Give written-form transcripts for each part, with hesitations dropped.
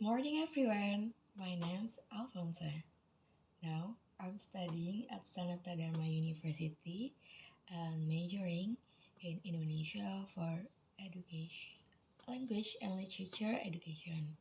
morning, everyone. My name's Alfonsa. Now, I'm studying at Sanata Dharma University and majoring in Indonesia for education, language and literature education.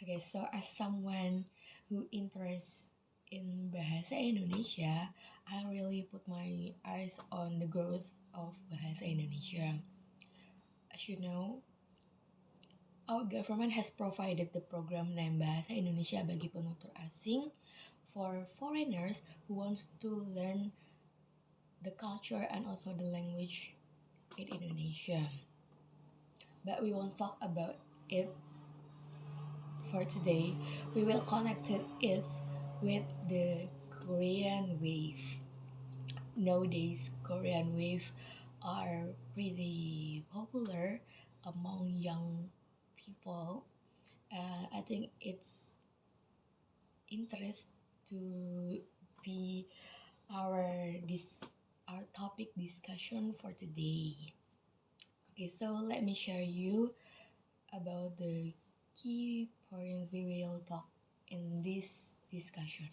Okay, so as someone who interests in Bahasa Indonesia, I really put my eyes on the growth of Bahasa Indonesia. As you know, our government has provided the program named Bahasa Indonesia bagi penutur asing for foreigners who wants to learn the culture and also the language in Indonesia. But we won't talk about it for today. We will connect it with the Korean wave. Nowadays, Korean wave are pretty popular among young people. I think it's interest to be our our topic discussion for today. Okay, so let me share you about the key points we will talk in this discussion.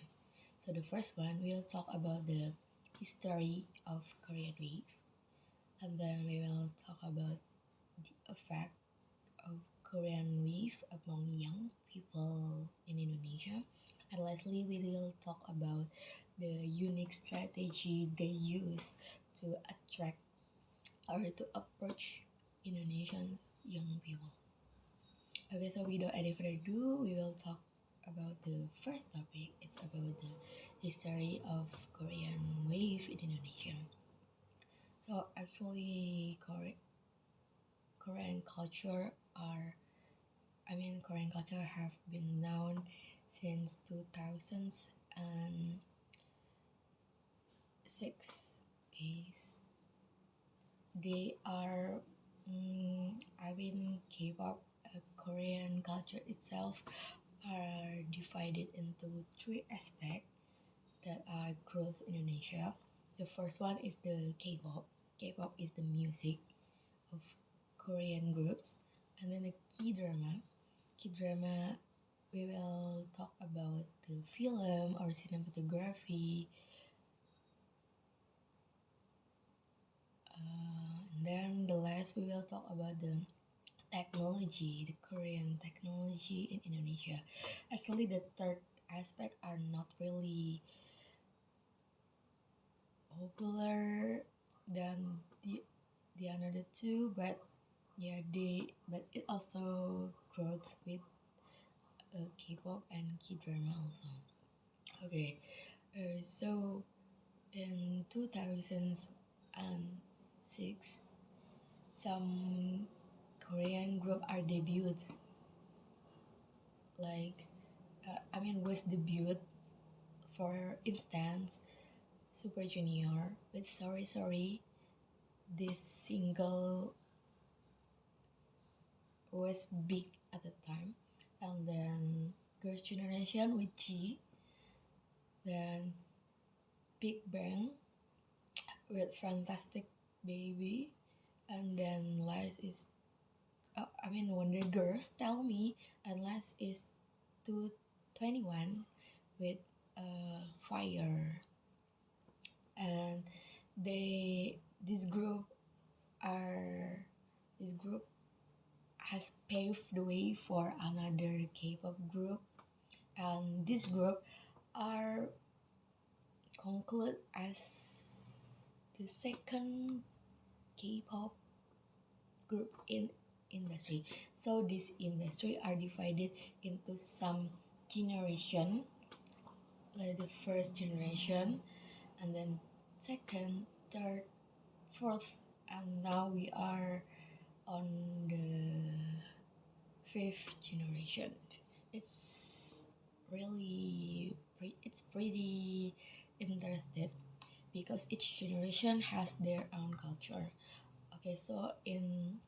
So the first one, we'll talk about the history of Korean wave, and then we will talk about the effect of Korean wave among young people in Indonesia. And lastly, we will talk about the unique strategy they use to attract or to approach Indonesian young people. Okay, so without any further ado, we will talk about the first topic. It's about the history of Korean wave in Indonesia. So actually, Korean culture Korean culture have been known since 2006. Okay, they are, K-pop, Korean culture itself are divided into three aspects that are growth in Indonesia. The first one is the K-pop. K-pop is the music of Korean groups, and then the K-drama. K-drama, we will talk about the film or cinematography. And then the last, we will talk about the technology, the Korean technology in Indonesia. Actually, the third aspect are not really popular than the another two, but it also growth with K-pop and K-drama also. Okay, so in 2006, some Korean group are debuted. Was debuted. For instance, Super Junior with Sorry Sorry. This single was big at the time, and then Girls' Generation with G, then Big Bang with Fantastic Baby, and then last is Wonder Girls Tell Me, and last is 221 with Fire. And this group has paved the way for another K-pop group, and this group are concluded as the second K-pop group in industry. So this industry are divided into some generation, like the first generation, and then second, third, fourth, and now we are on the fifth generation. It's pretty interesting because each generation has their own culture. Okay, so in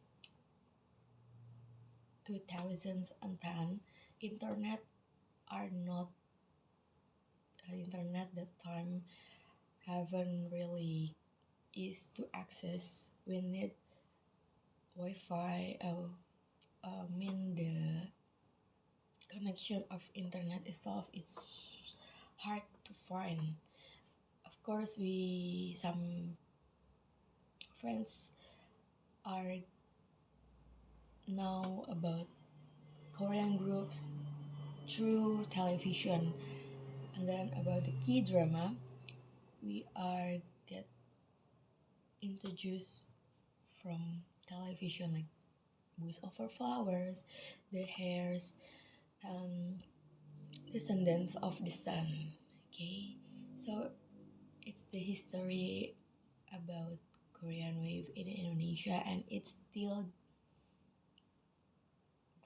2010, internet are not internet that time haven't really easy to access. We need Wi-Fi. The connection of internet itself, it's hard to find. Of course, we some friends are know about Korean groups through television, and then about the key drama, we are get introduced from television like Voice Over Flowers, The Hairs, and Descendants of the Sun. Okay, so it's the history about Korean wave in Indonesia, and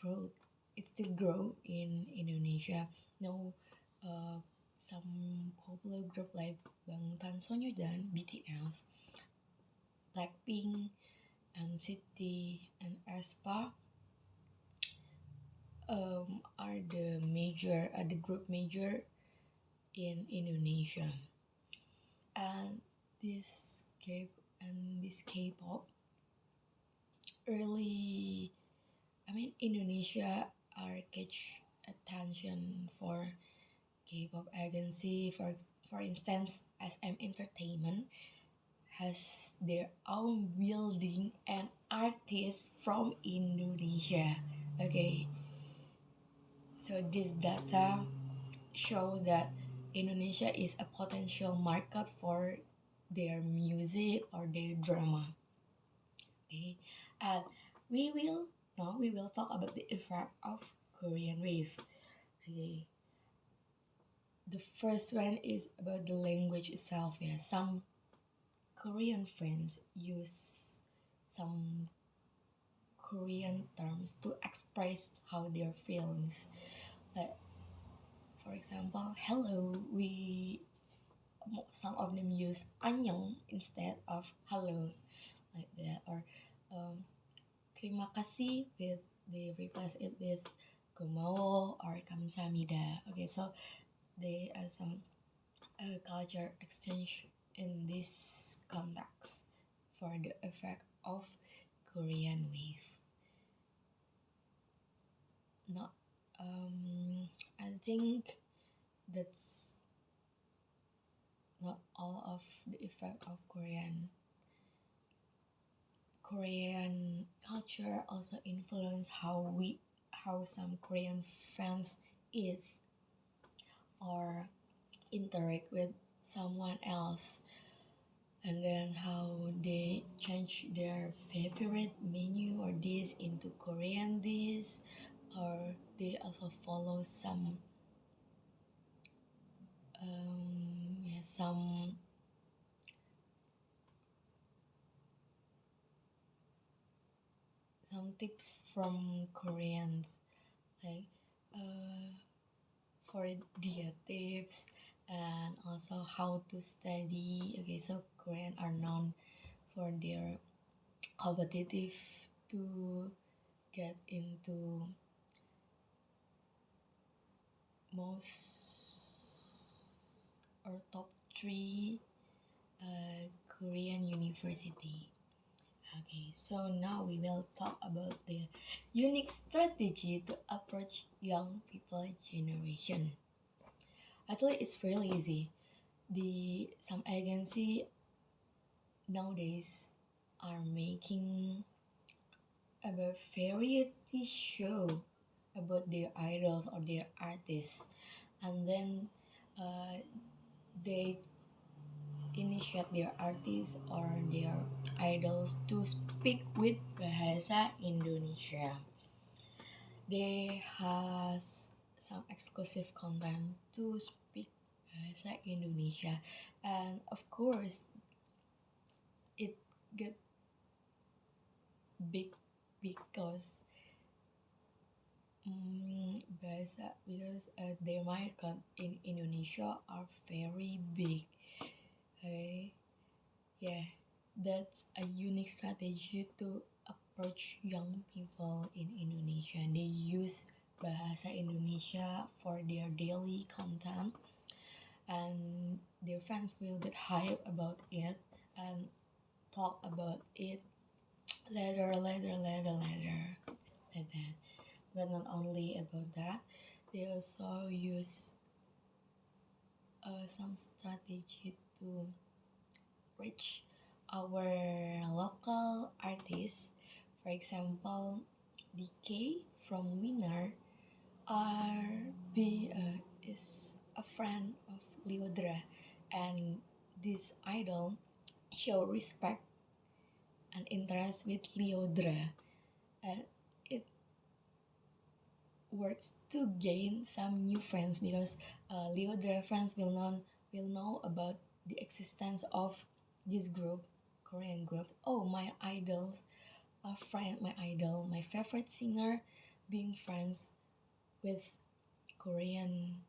growth. It still grow in Indonesia. Now, some popular group like Bangtan Sonyeondan, BTS, Blackpink, NCT, and aespa are the group major in Indonesia. And this K-pop early, Indonesia are catch attention for K-pop agency. For instance, SM Entertainment has their own building and artists from Indonesia. Okay, so this data show that Indonesia is a potential market for their music or their drama. Okay, and we will talk about the effect of Korean wave. Okay, the first one is about the language itself. Yeah, some Korean friends use some Korean terms to express how their feelings. Like, for example, hello, some of them use annyeong instead of hello, like that. Or terima kasih, they replace it with gomawo or kamsahamnida. Okay, so they are some culture exchange in this context for the effect of Korean wave. Not, I think that's not all of the effect of Korean culture also influence how some Korean fans is or interact with someone else, and then how they change their favorite menu or dish into Korean dish, or they also follow some some tips from Koreans, like for diet tips and also how to study. Okay, so Korean are known for their competitive to get into most or top 3 Korean university. Okay, so now we will talk about the unique strategy to approach young people generation. Actually, it's really easy. Some agency nowadays are making a variety show about their idols or their artists, and then they initiate their artists or their idols to speak with Bahasa Indonesia. They has some exclusive content to speak Bahasa Indonesia, and of course it get big because their market in Indonesia are very big. Okay, yeah, that's a unique strategy to approach young people in Indonesia. They use Bahasa Indonesia for their daily content, and their fans will get hype about it and talk about it later, like that. But not only about that, They also use some strategy to reach our local artists. For example, DK from Winner is a friend of Leodra, and this idol show respect and interest with Leodra, and it works to gain some new friends because Leodra fans will know about the existence of this group, Korean group. Oh, my idol, a friend, my idol, my favorite singer, being friends with Korean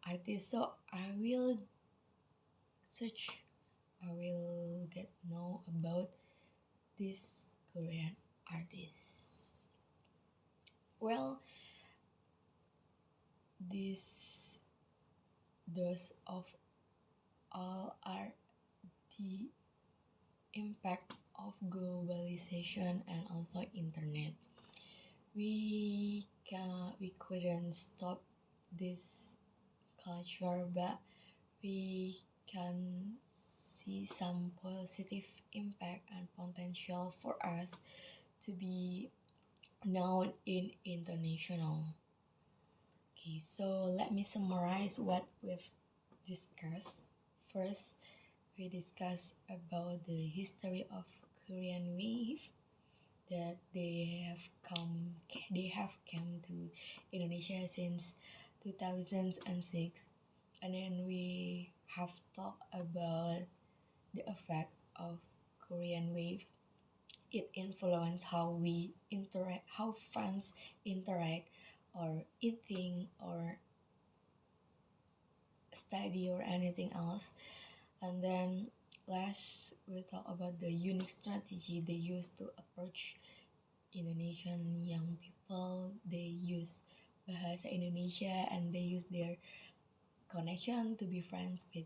artists. So I will search, I will get know about this Korean artist. Well, this those of all are the impact of globalization and also internet. We couldn't stop this culture, but we can see some positive impact and potential for us to be known in international. Okay, so let me summarize what we've discussed. First, we discussed about the history of Korean wave, that they have come to Indonesia since 2006, and then we have talked about the effect of Korean wave. It influenced how we interact, how fans interact, or eating, or study, or anything else. And then last, we talk about the unique strategy they use to approach Indonesian young people. They use Bahasa Indonesia, and they use their connection to be friends with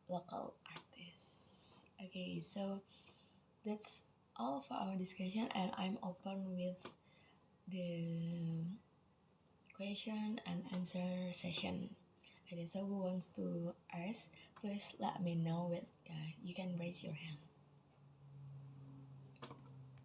local artists. Okay, so that's all for our discussion, and I'm open with the question and answer session. Okay, so who wants to ask? Please let me know. You can raise your hand.